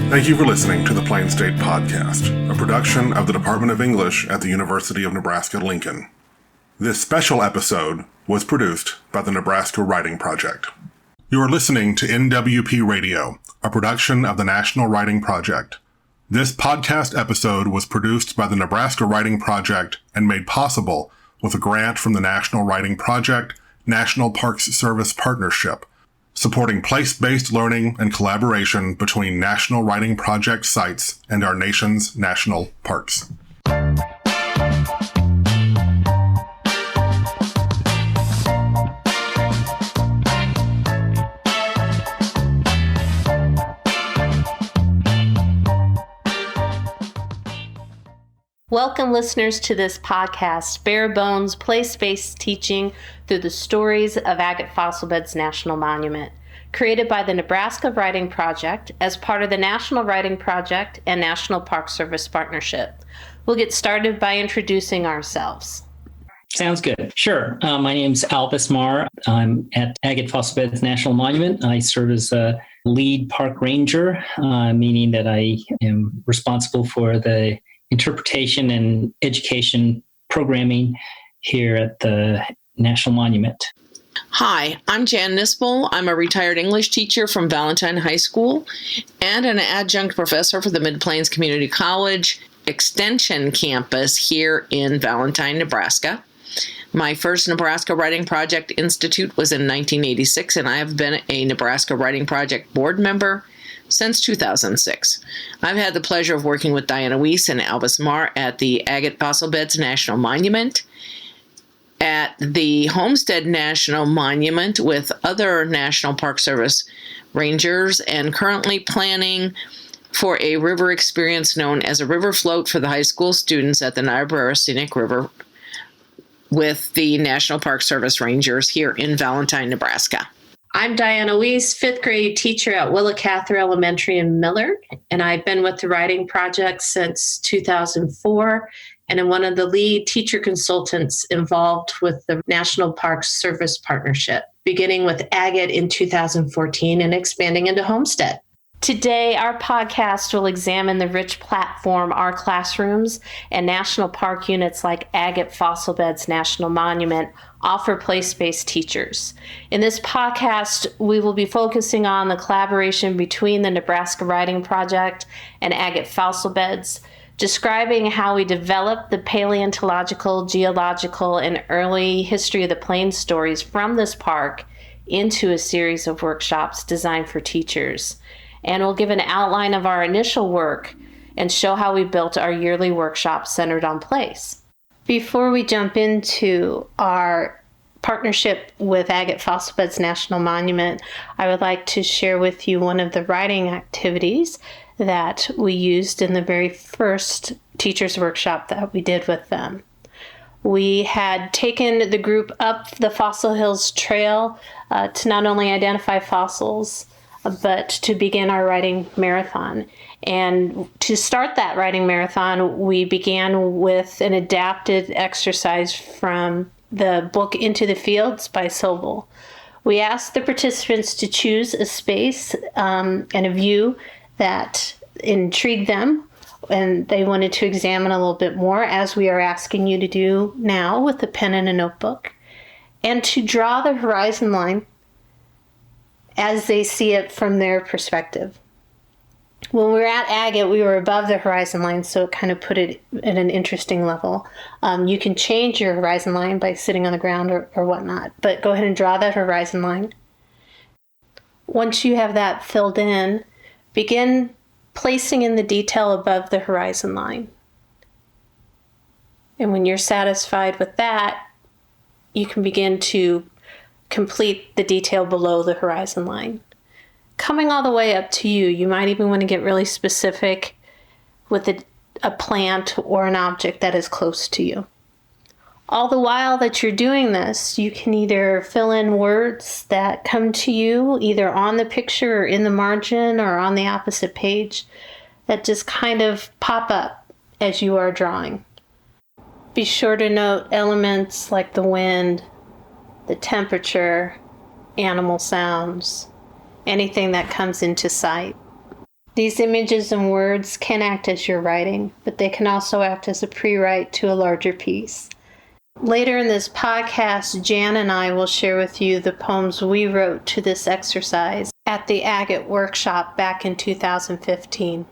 Thank you for listening to the Plain State Podcast, a production of the Department of English at the University of Nebraska-Lincoln. This special episode was produced by the Nebraska Writing Project. You are listening to NWP Radio, a production of the National Writing Project. This podcast episode was produced by the Nebraska Writing Project and made possible with a grant from the National Writing Project National Parks Service Partnership, supporting place-based learning and collaboration between National Writing Project sites and our nation's national parks. Welcome, listeners, to this podcast, Bare Bones Place-Based Teaching Through the Stories of Agate Fossil Beds National Monument, created by the Nebraska Writing Project as part of the National Writing Project and National Park Service Partnership. We'll get started by introducing ourselves. Sounds good. Sure. My name's Albus Marr. I'm at Agate Fossil Beds National Monument. I serve as a lead park ranger, meaning that I am responsible for the interpretation and education programming here at the National Monument. Hi, I'm Jan Nispel. I'm a retired English teacher from Valentine High School and an adjunct professor for the Mid-Plains Community College Extension campus here in Valentine, Nebraska. My first Nebraska Writing Project Institute was in 1986, and I have been a Nebraska Writing Project board member since 2006. I've had the pleasure of working with Diana Weiss and Albus Marr at the Agate Fossil Beds National Monument, at the Homestead National Monument with other National Park Service rangers, and currently planning for a river experience known as a river float for the high school students at the Niobrara Scenic River with the National Park Service rangers here in Valentine, Nebraska. I'm Diana Weiss, fifth grade teacher at Willa Cather Elementary in Millard, and I've been with the Writing Project since 2004, and I'm one of the lead teacher consultants involved with the National Park Service Partnership, beginning with Agate in 2014 and expanding into Homestead. Today, our podcast will examine the rich platform our classrooms and national park units like Agate Fossil Beds National Monument offer place-based teachers. In this podcast, we will be focusing on the collaboration between the Nebraska Writing Project and Agate Fossil Beds, describing how we developed the paleontological, geological, and early history of the plains stories from this park into a series of workshops designed for teachers. And we'll give an outline of our initial work and show how we built our yearly workshop centered on place. Before we jump into our partnership with Agate Fossil Beds National Monument, I would like to share with you one of the writing activities that we used in the very first teachers workshop that we did with them. We had taken the group up the Fossil Hills Trail to not only identify fossils, but to begin our writing marathon. And to start that writing marathon, we began with an adapted exercise from the book Into the Fields by Sobel. We asked the participants to choose a space and a view that intrigued them and they wanted to examine a little bit more, as we are asking you to do now with a pen and a notebook, and to draw the horizon line as they see it from their perspective. When we were at Agate, we were above the horizon line, so it kind of put it at an interesting level. You can change your horizon line by sitting on the ground or whatnot, but go ahead and draw that horizon line. Once you have that filled in, begin placing in the detail above the horizon line. And when you're satisfied with that, you can begin to complete the detail below the horizon line. Coming all the way up to you, you might even want to get really specific with a plant or an object that is close to you. All the while that you're doing this, you can either fill in words that come to you either on the picture or in the margin or on the opposite page that just kind of pop up as you are drawing. Be sure to note elements like the wind, the temperature, animal sounds, anything that comes into sight. These images and words can act as your writing, but they can also act as a pre-write to a larger piece. Later in this podcast, Jan and I will share with you the poems we wrote to this exercise at the Agate workshop back in 2015.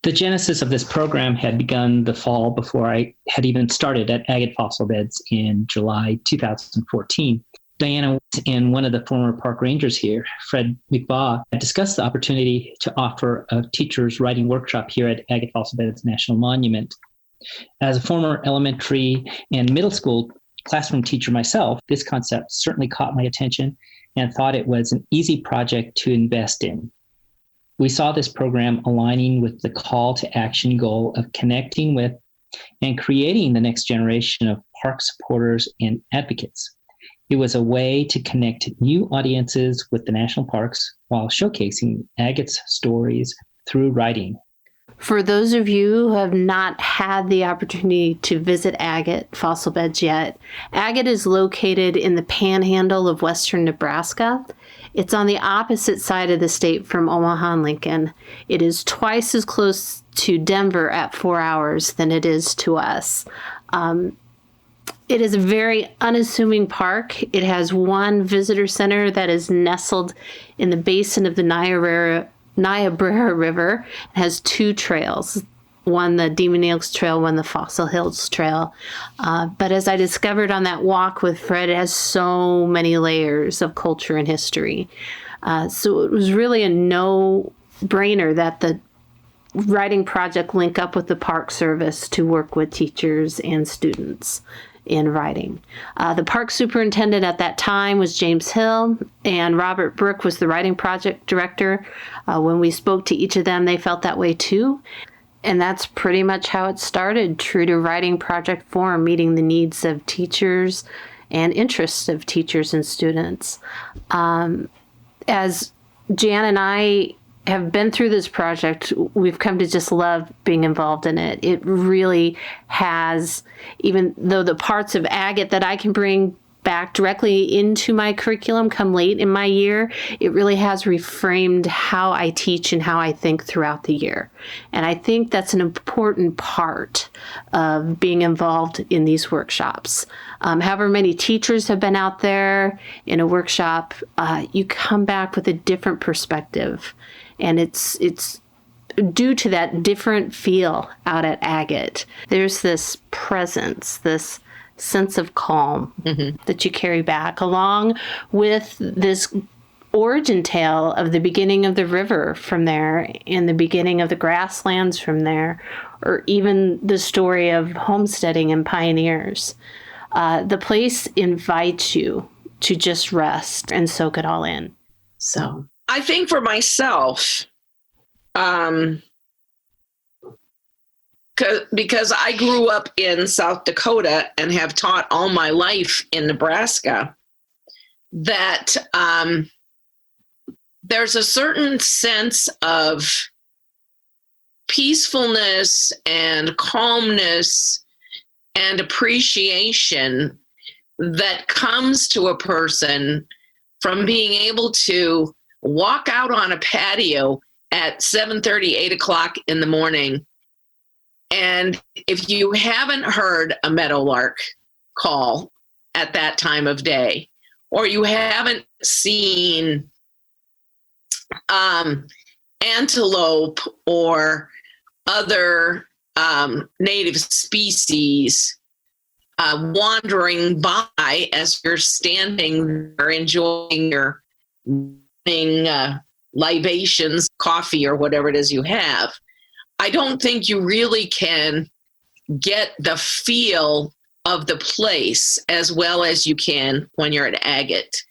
The genesis of this program had begun the fall before I had even started at Agate Fossil Beds in July 2014. Diana and one of the former park rangers here, Fred McBaugh, had discussed the opportunity to offer a teacher's writing workshop here at Agate Fossil Beds National Monument. As a former elementary and middle school classroom teacher myself, this concept certainly caught my attention and thought it was an easy project to invest in. We saw this program aligning with the call to action goal of connecting with and creating the next generation of park supporters and advocates. It was a way to connect new audiences with the national parks while showcasing Agate's stories through writing. For those of you who have not had the opportunity to visit Agate Fossil Beds yet, Agate is located in the panhandle of western Nebraska. It's on the opposite side of the state from Omaha and Lincoln. It is twice as close to Denver at 4 hours than it is to us. It is a very unassuming park. It has one visitor center that is nestled in the basin of the Niobrara River. It has two trails, one the Demon Eagles Trail, one the Fossil Hills Trail. But as I discovered on that walk with Fred, it has so many layers of culture and history. So it was really a no-brainer that the writing project link up with the Park Service to work with teachers and students in writing. The park superintendent at that time was James Hill, and Robert Brooke was the writing project director. When we spoke to each of them, they felt that way too. And that's pretty much how it started, true to writing project form, meeting the needs of teachers and interests of teachers and students. As Jan and I have been through this project, we've come to just love being involved in it. It really has, even though the parts of Agate that I can bring back directly into my curriculum come late in my year, it really has reframed how I teach and how I think throughout the year. And I think that's an important part of being involved in these workshops. However many teachers have been out there in a workshop, you come back with a different perspective. And it's due to that different feel out at Agate. There's this presence, this sense of calm that you carry back, along with this origin tale of the beginning of the river from there and the beginning of the grasslands from there, or even the story of homesteading and pioneers. The place invites you to just rest and soak it all in. So I think for myself, because I grew up in South Dakota and have taught all my life in Nebraska, that there's a certain sense of peacefulness and calmness and appreciation that comes to a person from being able to walk out on a patio at 7:30, 8 o'clock in the morning. And if you haven't heard a meadowlark call at that time of day, or you haven't seen antelope or other native species wandering by as you're standing there enjoying your libations, coffee, or whatever it is you have, I don't think you really can get the feel of the place as well as you can when you're at Agate.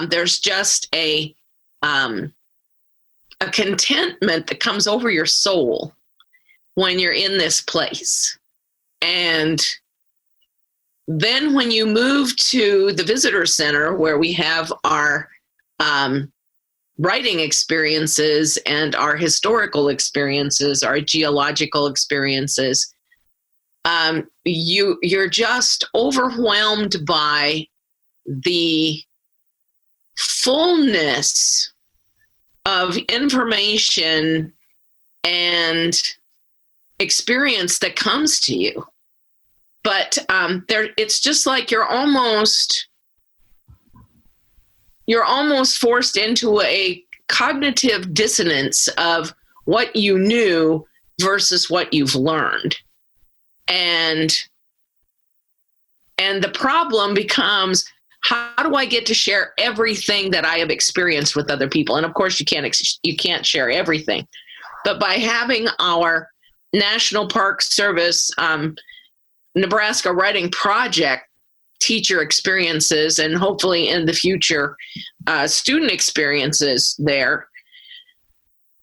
There's just a contentment that comes over your soul when you're in this place. And Then when you move to the visitor center where we have our writing experiences and our historical experiences, our geological experiences, you're just overwhelmed by the fullness of information and experience that comes to you. But it's just like you're almost forced into a cognitive dissonance of what you knew versus what you've learned. And the problem becomes, how do I get to share everything that I have experienced with other people? And of course, you can't share everything. But by having our National Park Service Nebraska Writing Project teacher experiences, and hopefully in the future student experiences there,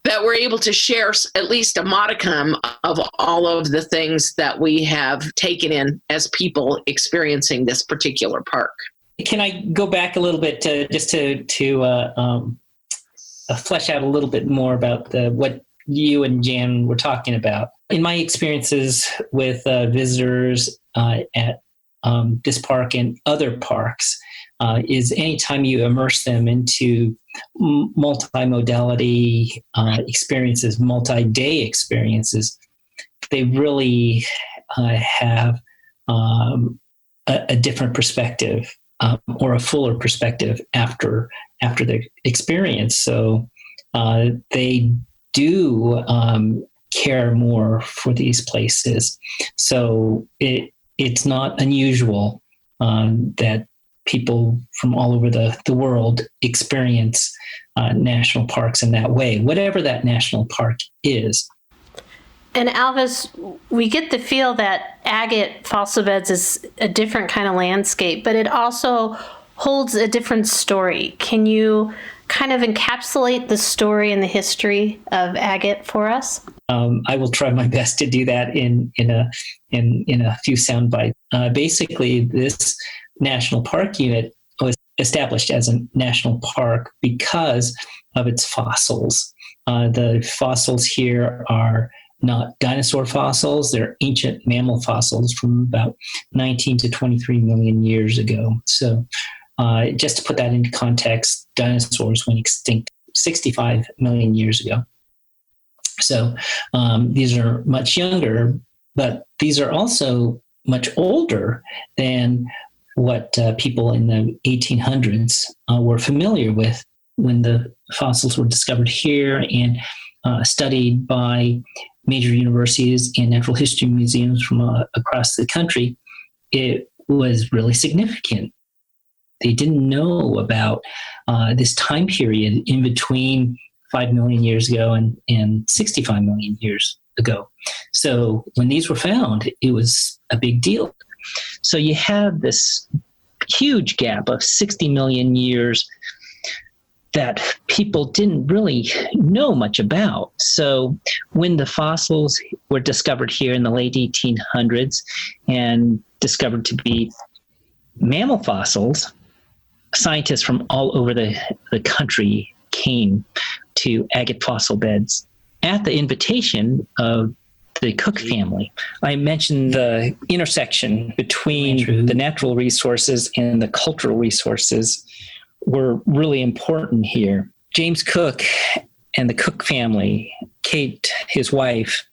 that we're able to share at least a modicum of all of the things that we have taken in as people experiencing this particular park. Can I go back a little bit to flesh out a little bit more about what you and Jan were talking about? In my experiences with visitors at this park and other parks, is anytime you immerse them into multimodality experiences, multi-day experiences, they really have a different perspective or a fuller perspective after the experience. So they do care more for these places. So it's not unusual that people from all over the world experience national parks in that way, whatever that national park is. And Alvis, we get the feel that Agate fossil beds is a different kind of landscape, but it also holds a different story. Can you kind of encapsulate the story and the history of Agate for us? I will try my best to do that in a few sound bites. Basically, this national park unit was established as a national park because of its fossils. The fossils here are not dinosaur fossils; they're ancient mammal fossils from about 19 to 23 million years ago. So, just to put that into context, dinosaurs went extinct 65 million years ago. So these are much younger, but these are also much older than what people in the 1800s were familiar with when the fossils were discovered here and studied by major universities and natural history museums from across the country. It was really significant. They didn't know about this time period in between 5 million years ago and 65 million years ago. So when these were found, it was a big deal. So you have this huge gap of 60 million years that people didn't really know much about. So when the fossils were discovered here in the late 1800s and discovered to be mammal fossils, scientists from all over the country came to Agate fossil beds at the invitation of the Cook family. I mentioned the intersection between the natural resources and the cultural resources were really important here. James Cook and the Cook family, Kate, his wife,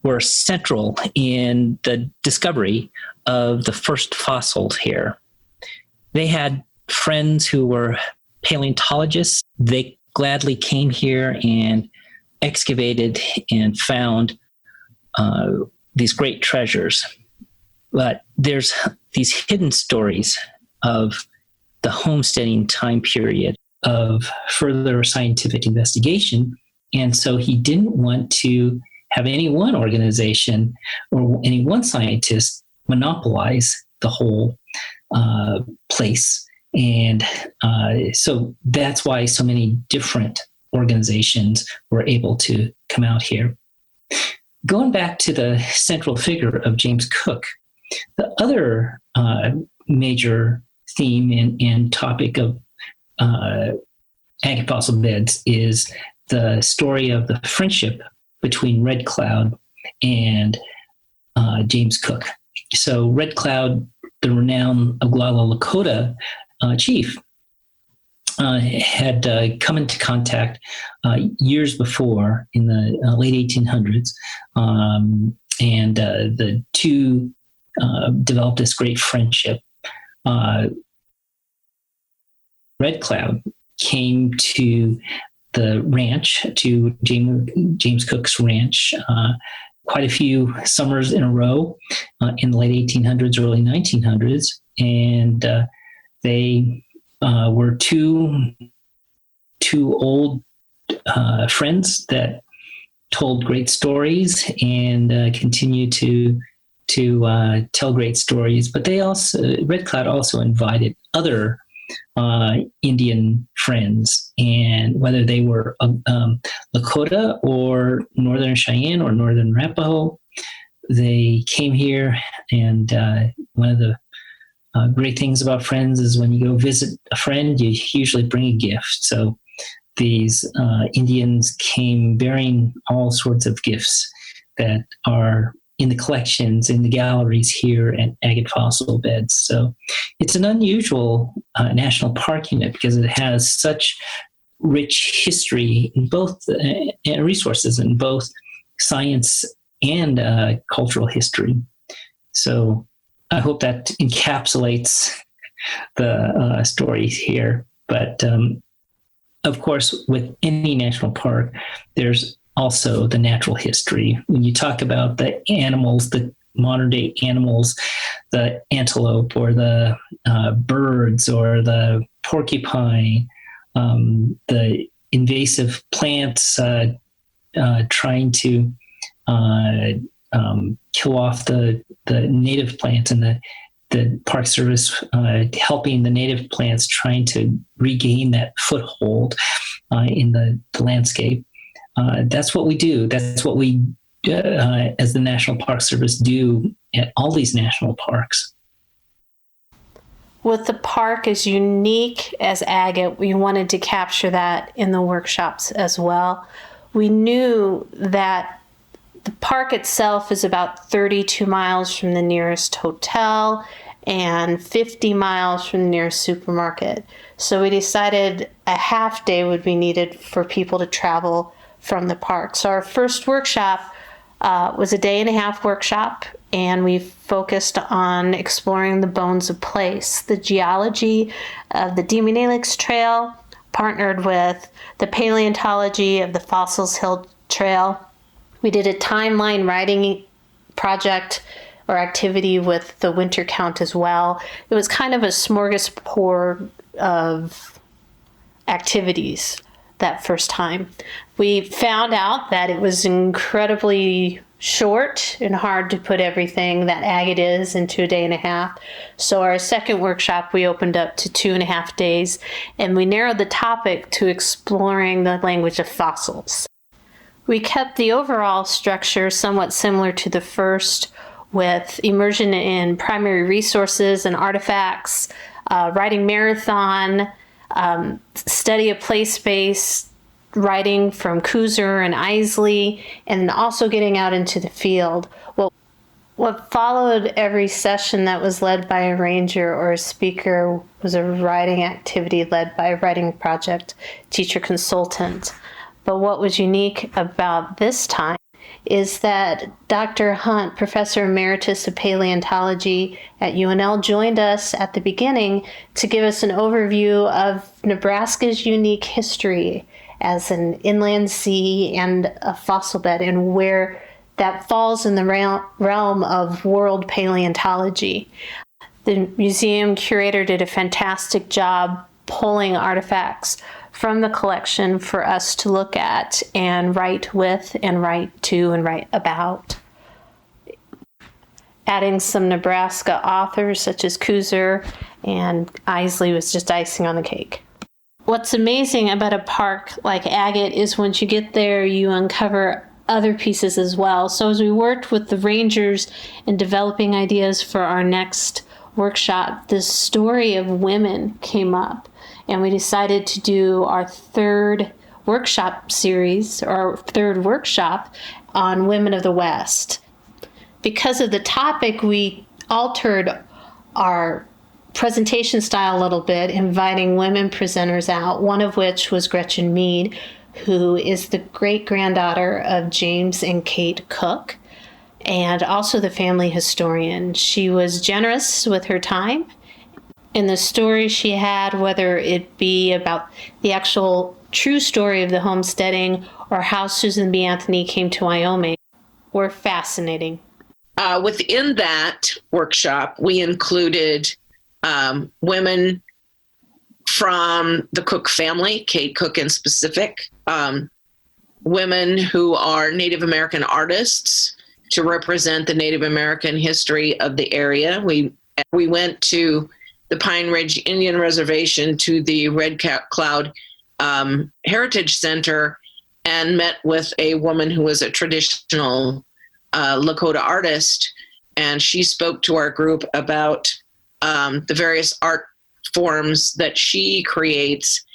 were central in the discovery of the first fossils here. They had friends who were paleontologists. They gladly came here and excavated and found these great treasures. But there's these hidden stories of the homesteading time period of further scientific investigation. And so he didn't want to have any one organization or any one scientist monopolize the whole place. And so that's why so many different organizations were able to come out here. Going back to the central figure of James Cook, The other major theme and topic of agate fossil beds is the story of the friendship between Red Cloud and James Cook. So Red Cloud, the renowned Oglala Lakota chief, had come into contact years before in the late 1800s, and the two developed this great friendship. Red Cloud came to the ranch, to James Cook's ranch, quite a few summers in a row in the late 1800s, early 1900s, and they were two old friends that told great stories and continue to tell great stories. But they also, Red Cloud also invited other Indian friends, and whether they were Lakota or Northern Cheyenne or Northern Arapaho, they came here. And one of the great things about friends is when you go visit a friend, you usually bring a gift. So these Indians came bearing all sorts of gifts that are in the collections, in the galleries here at Agate Fossil Beds. So it's an unusual national park unit because it has such rich history in both resources in both science and cultural history. So I hope that encapsulates the stories here. But of course, with any national park, there's also the natural history. When you talk about the animals, the modern day animals, the antelope or the birds or the porcupine, the invasive plants trying to kill off the native plants, and the Park Service helping the native plants trying to regain that foothold in the landscape. That's what we do. That's what we, as the National Park Service, do at all these national parks. With the park as unique as Agate, we wanted to capture that in the workshops as well. We knew that the park itself is about 32 miles from the nearest hotel and 50 miles from the nearest supermarket. So we decided a half day would be needed for people to travel from the park. So our first workshop was a 1.5-day workshop, and we focused on exploring the bones of place, the geology of the Demon-Elix Trail, partnered with the paleontology of the Fossils Hill Trail. We did a timeline writing project or activity with the winter count as well. It was kind of a smorgasbord of activities that first time. We found out that it was incredibly short and hard to put everything that Agate is into a 1.5 days. So our second workshop, we opened up to 2.5 days, and we narrowed the topic to exploring the language of fossils. We kept the overall structure somewhat similar to the first, with immersion in primary resources and artifacts, writing marathon, study of place-based writing from Kuzer and Isley, and also getting out into the field. What followed every session that was led by a ranger or a speaker was a writing activity led by a writing project teacher consultant. But what was unique about this time is that Dr. Hunt, Professor Emeritus of Paleontology at UNL, joined us at the beginning to give us an overview of Nebraska's unique history as an inland sea and a fossil bed, and where that falls in the realm of world paleontology. The museum curator did a fantastic job pulling artifacts from the collection for us to look at and write with and write to and write about. Adding some Nebraska authors such as Kuzer and Isley was just icing on the cake. What's amazing about a park like Agate is once you get there, you uncover other pieces as well. So as we worked with the rangers in developing ideas for our next workshop, this story of women came up, and we decided to do our third workshop series, or our third workshop on women of the West. Because of the topic, we altered our presentation style a little bit, inviting women presenters out, one of which was Gretchen Mead, who is the great-granddaughter of James and Kate Cook, and also the family historian. She was generous with her time in the stories she had, whether it be about the actual true story of the homesteading or how Susan B. Anthony came to Wyoming, were fascinating. Within that workshop, we included women from the Cook family, Kate Cook in specific, women who are Native American artists to represent the Native American history of the area. We went to the Pine Ridge Indian Reservation, to the Red Cloud Heritage Center, and met with a woman who was a traditional Lakota artist, and she spoke to our group about the various art forms that she creates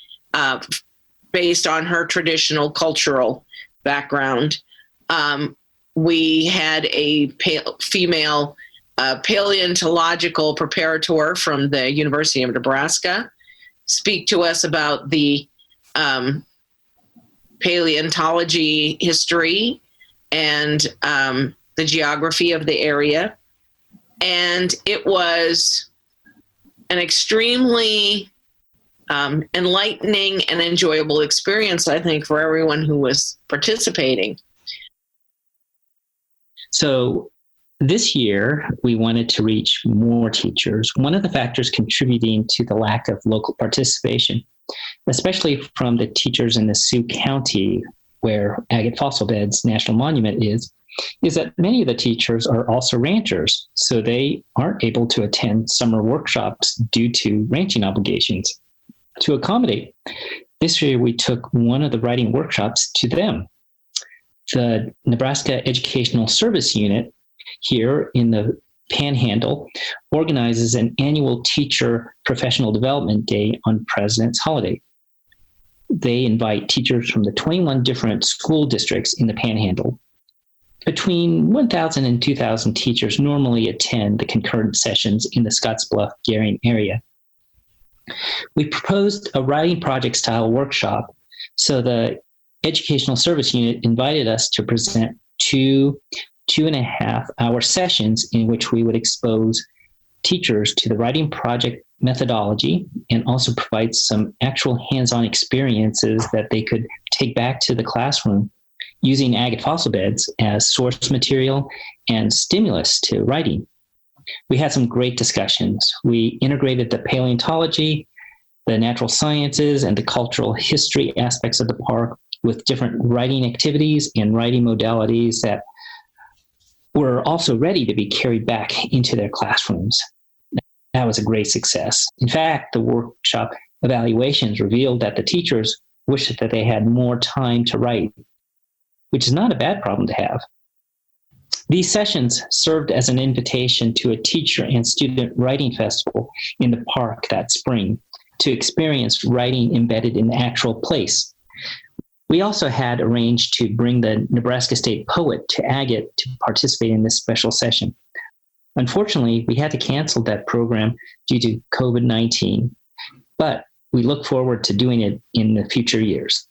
based on her traditional cultural background. We had a female paleontological preparator from the University of Nebraska speak to us about the paleontology history and the geography of the area. And it was an extremely enlightening and enjoyable experience, I think, for everyone who was participating. So this year, we wanted to reach more teachers. One of the factors contributing to the lack of local participation, especially from the teachers in the Sioux County, where Agate Fossil Beds National Monument is that many of the teachers are also ranchers, so they aren't able to attend summer workshops due to ranching obligations. To accommodate, this year we took one of the writing workshops to them. The Nebraska Educational Service Unit here in the Panhandle organizes an annual teacher professional development day on President's Holiday. They invite teachers from the 21 different school districts in the Panhandle. Between 1,000 and 2,000 teachers normally attend the concurrent sessions in the Scottsbluff-Gering area. We proposed a writing project style workshop, so the Educational Service Unit invited us to present two 2.5-hour sessions in which we would expose teachers to the writing project methodology and also provide some actual hands-on experiences that they could take back to the classroom using Agate Fossil Beds as source material and stimulus to writing. We had some great discussions. We integrated the paleontology, the natural sciences, and the cultural history aspects of the park with different writing activities and writing modalities that were also ready to be carried back into their classrooms. That was a great success. In fact, the workshop evaluations revealed that the teachers wished that they had more time to write, which is not a bad problem to have. These sessions served as an invitation to a teacher and student writing festival in the park that spring to experience writing embedded in the actual place. We also had arranged to bring the Nebraska State poet to Agate to participate in this special session. Unfortunately, we had to cancel that program due to COVID-19, but we look forward to doing it in the future years.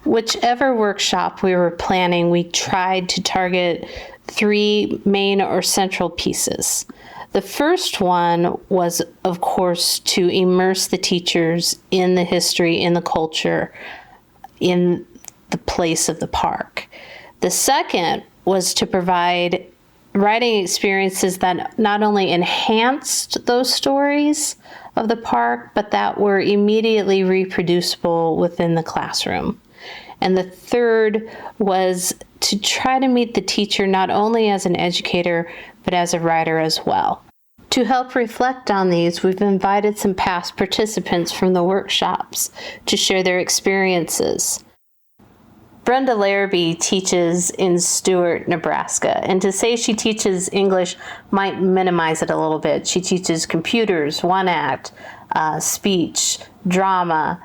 Whichever workshop we were planning, we tried to target 3 main or central pieces. The first one was, of course, to immerse the teachers in the history, in the culture, in the place of the park. The second was to provide writing experiences that not only enhanced those stories of the park, but that were immediately reproducible within the classroom. And the third was to try to meet the teacher not only as an educator, but as a writer as well. To help reflect on these, we've invited some past participants from the workshops to share their experiences. Brenda Larabee teaches in Stewart, Nebraska. And to say she teaches English might minimize it a little bit. She teaches computers, one act, speech, drama,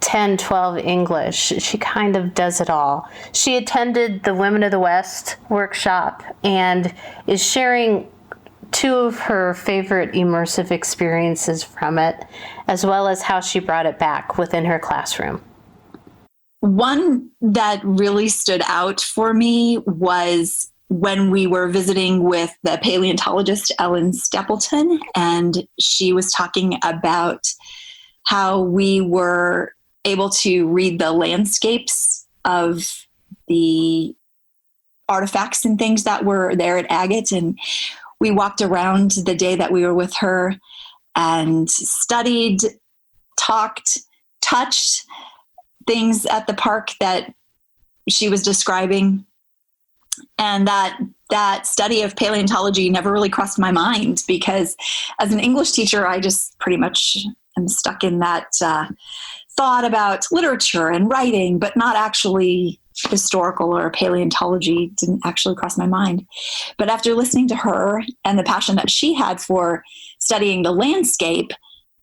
10, 12 English. She kind of does it all. She attended the Women of the West workshop and is sharing two of her favorite immersive experiences from it, as well as how she brought it back within her classroom. One that really stood out for me was when we were visiting with the paleontologist Ellen Stapleton, and she was talking about how we were able to read the landscapes of the artifacts and things that were there at Agate. And we walked around the day that we were with her and studied, talked, touched things at the park that she was describing. And that study of paleontology never really crossed my mind, because as an English teacher, I just pretty much am stuck in that thought about literature and writing, but not actually historical or paleontology didn't actually cross my mind. But after listening to her and the passion that she had for studying the landscape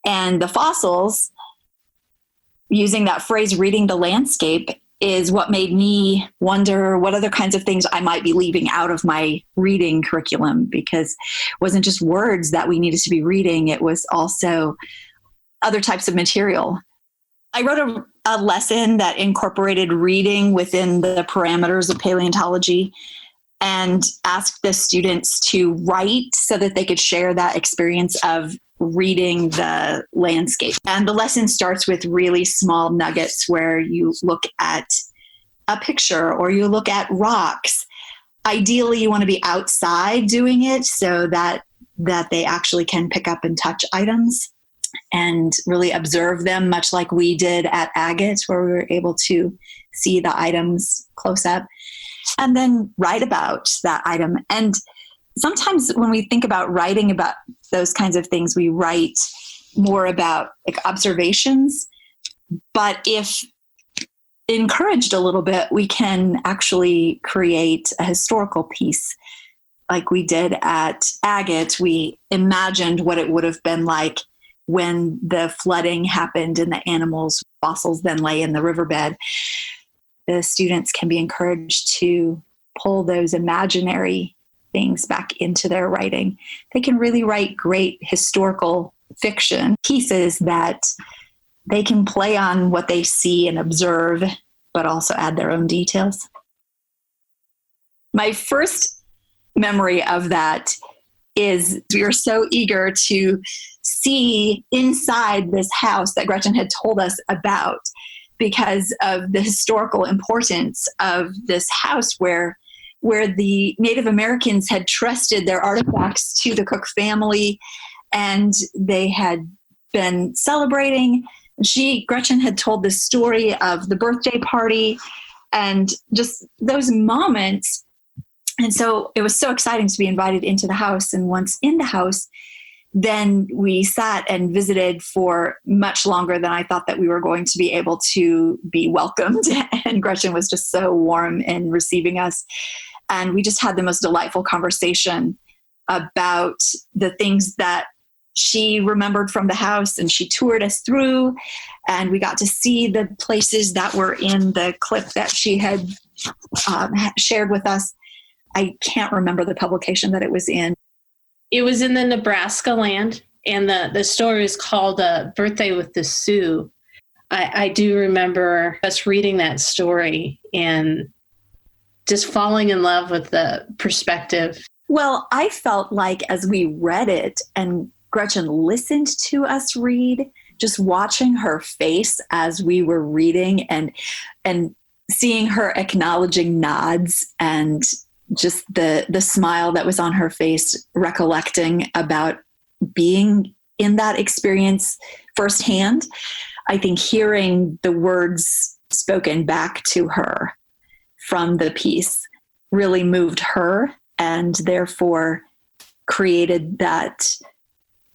and the fossils, using that phrase, reading the landscape, is what made me wonder what other kinds of things I might be leaving out of my reading curriculum, because it wasn't just words that we needed to be reading. It was also other types of material. I wrote a lesson that incorporated reading within the parameters of paleontology and asked the students to write so that they could share that experience of reading the landscape. And the lesson starts with really small nuggets where you look at a picture or you look at rocks. Ideally, you want to be outside doing it so that they actually can pick up and touch items and really observe them, much like we did at Agate, where we were able to see the items close up, and then write about that item. And sometimes when we think about writing about those kinds of things, we write more about like observations. But if encouraged a little bit, we can actually create a historical piece. Like we did at Agate, we imagined what it would have been like when the flooding happened and the animals' fossils then lay in the riverbed. The students can be encouraged to pull those imaginary things back into their writing. They can really write great historical fiction pieces that they can play on what they see and observe, but also add their own details. My first memory of that is we were so eager to see inside this house that Gretchen had told us about because of the historical importance of this house where the Native Americans had trusted their artifacts to the Cook family, and they had been celebrating. Gretchen had told the story of the birthday party and just those moments. And so it was so exciting to be invited into the house. And once in the house, then we sat and visited for much longer than I thought that we were going to be able to be welcomed. And Gretchen was just so warm in receiving us. And we just had the most delightful conversation about the things that she remembered from the house, and she toured us through, and we got to see the places that were in the clip that she had shared with us. I can't remember the publication that it was in. It was in the Nebraska land, and the story is called Birthday with the Sioux. I do remember us reading that story and just falling in love with the perspective. Well, I felt like as we read it and Gretchen listened to us read, just watching her face as we were reading and seeing her acknowledging nods and just the smile that was on her face, recollecting about being in that experience firsthand. I think hearing the words spoken back to her from the piece really moved her, and therefore created that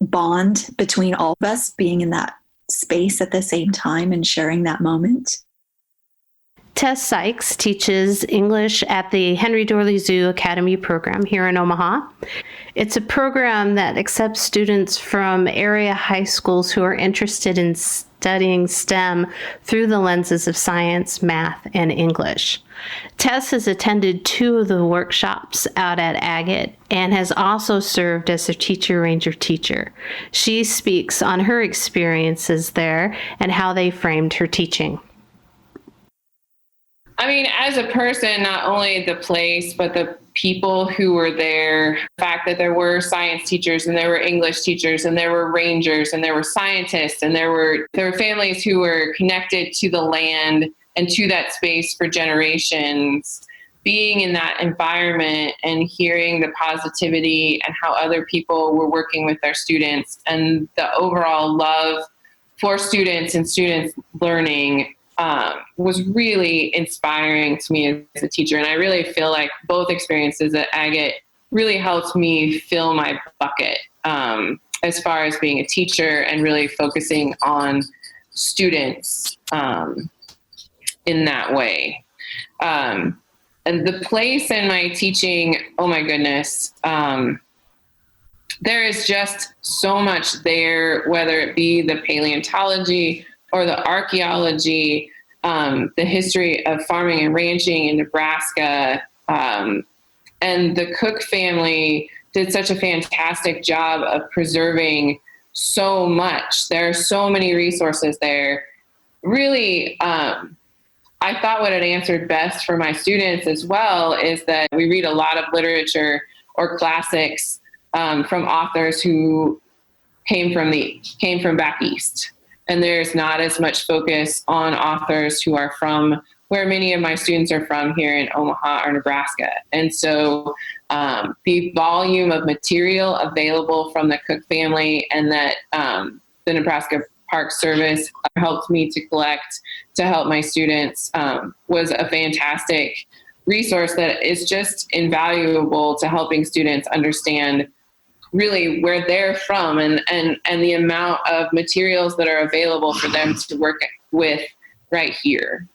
bond between all of us being in that space at the same time and sharing that moment. Tess Sykes teaches English at the Henry Dorley Zoo Academy program here in Omaha. It's a program that accepts students from area high schools who are interested in studying STEM through the lenses of science, math, and English. Tess has attended 2 of the workshops out at Agate and has also served as a teacher ranger teacher. She speaks on her experiences there and how they framed her teaching. I mean, as a person, not only the place, but the people who were there, the fact that there were science teachers and there were English teachers and there were rangers and there were scientists and there were families who were connected to the land and to that space for generations. Being in that environment and hearing the positivity and how other people were working with their students and the overall love for students and students learning was really inspiring to me as a teacher. And I really feel like both experiences at Agate really helped me fill my bucket as far as being a teacher and really focusing on students in that way. And the place in my teaching, oh my goodness, there is just so much there, whether it be the paleontology or the archaeology, the history of farming and ranching in Nebraska. And the Cook family did such a fantastic job of preserving so much. There are so many resources there. Really, I thought what it answered best for my students as well is that we read a lot of literature or classics from authors who came from back east. And there's not as much focus on authors who are from where many of my students are from here in Omaha or Nebraska. And so the volume of material available from the Cook family and that the Nebraska Park Service helped me to collect to help my students was a fantastic resource that is just invaluable to helping students understand really where they're from and the amount of materials that are available for them to work with right here.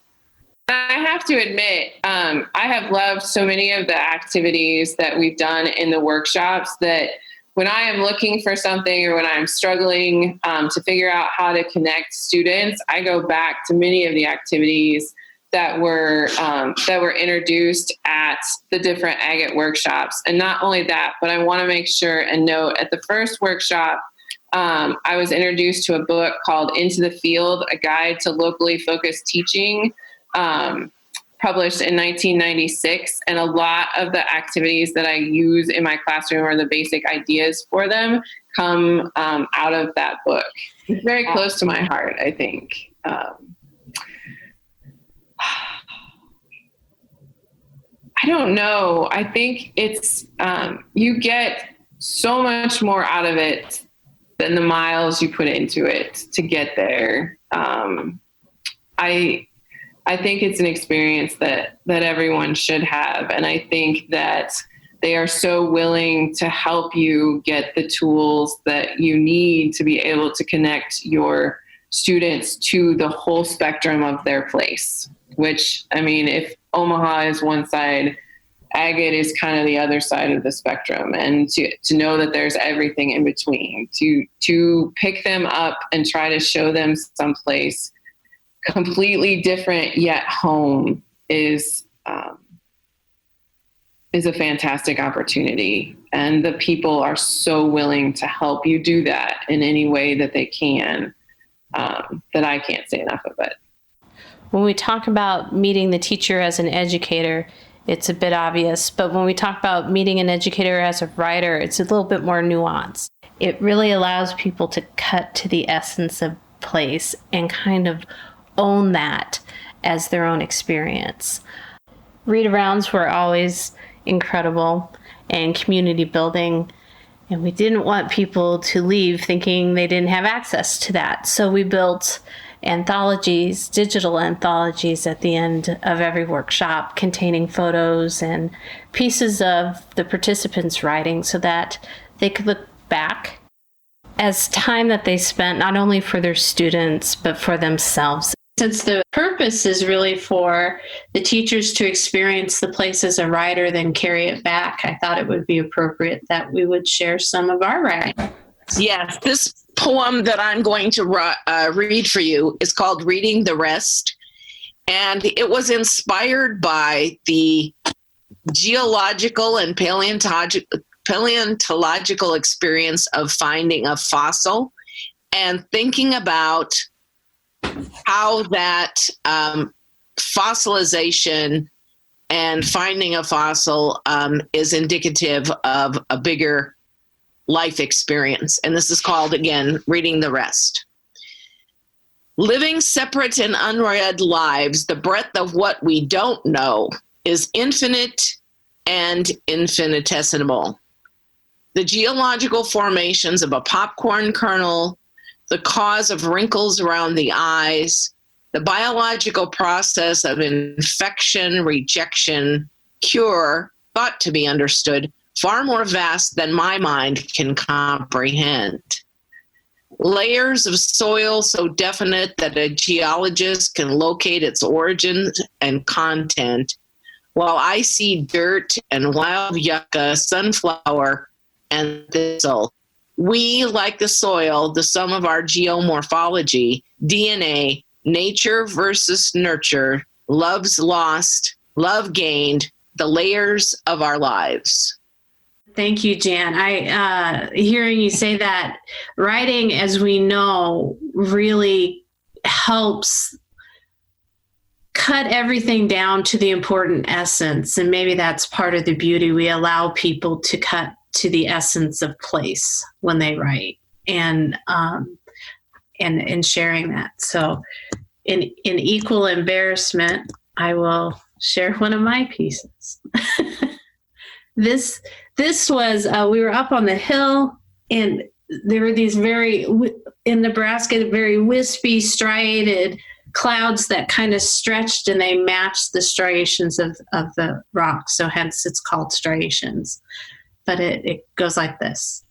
I have to admit, I have loved so many of the activities that we've done in the workshops that when I am looking for something or when I'm struggling to figure out how to connect students, I go back to many of the activities that were introduced at the different Agate workshops. And not only that, but I want to make sure and note at the first workshop, I was introduced to a book called Into the Field, A Guide to Locally Focused Teaching, published in 1996. And a lot of the activities that I use in my classroom or the basic ideas for them come out of that book. It's very close to my heart, I think. I don't know. I think it's, you get so much more out of it than the miles you put into it to get there. I think it's an experience that everyone should have. And I think that they are so willing to help you get the tools that you need to be able to connect your students to the whole spectrum of their place, which, I mean, if Omaha is one side, Agate is kind of the other side of the spectrum, and to know that there's everything in between, to pick them up and try to show them someplace completely different yet home is a fantastic opportunity. And the people are so willing to help you do that in any way that they can, that I can't say enough of it. When we talk about meeting the teacher as an educator, it's a bit obvious, but when we talk about meeting an educator as a writer, it's a little bit more nuanced. It really allows people to cut to the essence of place and kind of own that as their own experience. Read-arounds were always incredible and community building, and we didn't want people to leave thinking they didn't have access to that. So we built anthologies, digital anthologies at the end of every workshop containing photos and pieces of the participants' writing so that they could look back as time that they spent not only for their students but for themselves. Since the purpose is really for the teachers to experience the place as a writer, then carry it back, I thought it would be appropriate that we would share some of our writing. Yes, this poem that I'm going to read for you is called Reading the Rest. And it was inspired by the geological and paleontological experience of finding a fossil and thinking about how that fossilization and finding a fossil is indicative of a bigger life experience. And this is called, again, Reading the Rest. Living separate and unread lives, the breadth of what we don't know is infinite and infinitesimal. The geological formations of a popcorn kernel, the cause of wrinkles around the eyes, the biological process of infection, rejection, cure, thought to be understood, far more vast than my mind can comprehend. Layers of soil so definite that a geologist can locate its origins and content, while I see dirt and wild yucca, sunflower, and thistle. We, like the soil, the sum of our geomorphology, DNA, nature versus nurture, love's lost, love gained, the layers of our lives. Thank you, Jan. Hearing you say that, writing, as we know, really helps cut everything down to the important essence. And maybe that's part of the beauty. We allow people to cut to the essence of place when they write, and sharing that. So in equal embarrassment, I will share one of my pieces. This was, we were up on the hill, and there were these in Nebraska, very wispy, striated clouds that kind of stretched, and they matched the striations of the rock. So hence it's called striations. But it goes like this.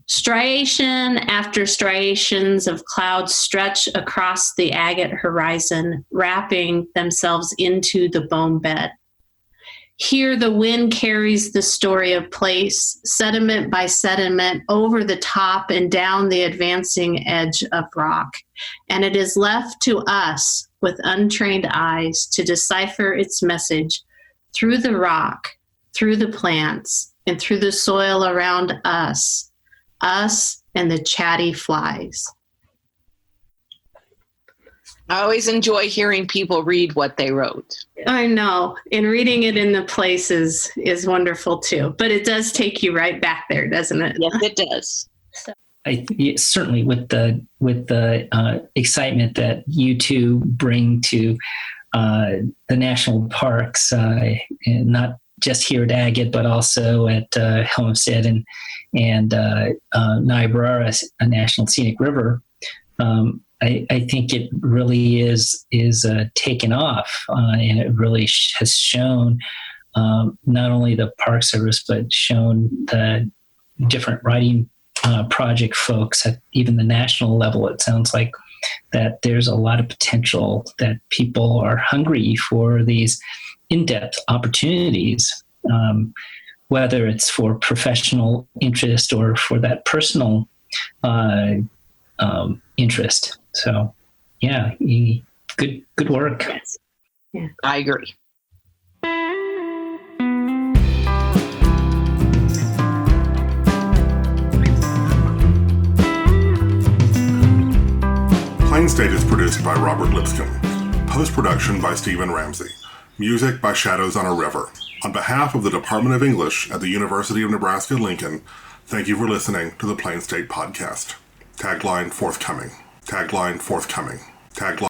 Striation after striations of clouds stretch across the agate horizon, wrapping themselves into the bone bed. Here the wind carries the story of place, sediment by sediment, over the top and down the advancing edge of rock. And it is left to us with untrained eyes to decipher its message through the rock, through the plants, and through the soil around us and the chatty flies. I always enjoy hearing people read what they wrote. I know, and reading it in the places is wonderful too, but it does take you right back there, doesn't it? Yes, it does. Certainly with the excitement that you two bring to the national parks, and not just here at Agate, but also at Homestead and Niobrara, a national scenic river. I think it really is taken off, and it really has shown not only the Park Service, but shown the different writing project folks at even the national level. It sounds like that there's a lot of potential, that people are hungry for these in-depth opportunities, whether it's for professional interest or for that personal interest. So, yeah, good work. Yeah, I agree. Plain State is produced by Robert Lipscomb. Post-production by Stephen Ramsey. Music by Shadows on a River. On behalf of the Department of English at the University of Nebraska-Lincoln, thank you for listening to the Plain State Podcast. Tagline forthcoming. Tagline forthcoming. Tagline.